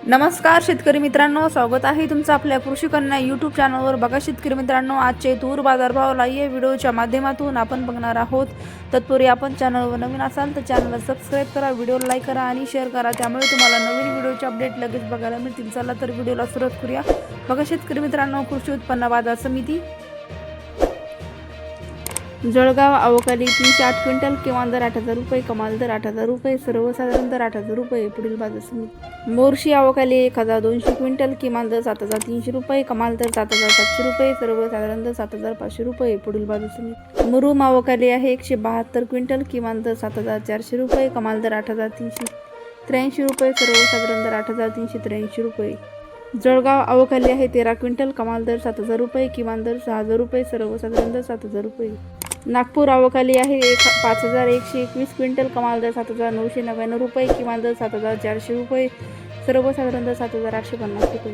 नमस्कार शेतकरी मित्रांनो, स्वागत आहे तुमचं आपल्या कृषी कन्या यूट्यूब चॅनलवर. बघा शेतकरी मित्रांनो, आजचे तूर बाजारभाव लाईव्ह व्हिडिओच्या माध्यमातून आपण बघणार आहोत. तत्पूर्वी आपण चॅनलवर नवीन असाल तर चॅनलला सबस्क्राईब करा, व्हिडिओला लाईक करा आणि शेअर करा, त्यामुळे तुम्हाला नवीन व्हिडिओचे अपडेट लगेच बघायला मिळतील. चला तर व्हिडिओला सुरुवात करूया. बघा शेतकरी मित्रांनो, कृषी उत्पन्न बाजार समिती जळगाव अवकाली 308 क्विंटल, किमान दर 8,000 रुपये, कमाल दर 8,000 रुपये, सर्वसाधारण दर 8,000 रुपये. पुढील बाजार समिती मोर्शी अवकाली 1,200 क्विंटल, किमान दर 7,300 रुपये, कमाल दर 7,700 रुपये, सर्वसाधारण दर 7,500 रुपये. पुढील बाजार समिती मुरुम अवकाली आहे 172 क्विंटल, किमान दर 7,400 रुपये, कमाल दर 8,383 रुपये, सर्वसाधारण दर 8,383 रुपये. जळगाव अवकाली आहे 13 क्विंटल, कमाल दर 7,000 रुपये, किमान दर 6,000 रुपये, सर्वसाधारण दर 7,000 रुपये. नागपूर अवकाली आहे 5,121 क्विंटल, कमाल दर 7,999 रुपये, किमान दर 7,400 रुपये, सर्वसाधारण दर 7,850 रुपये.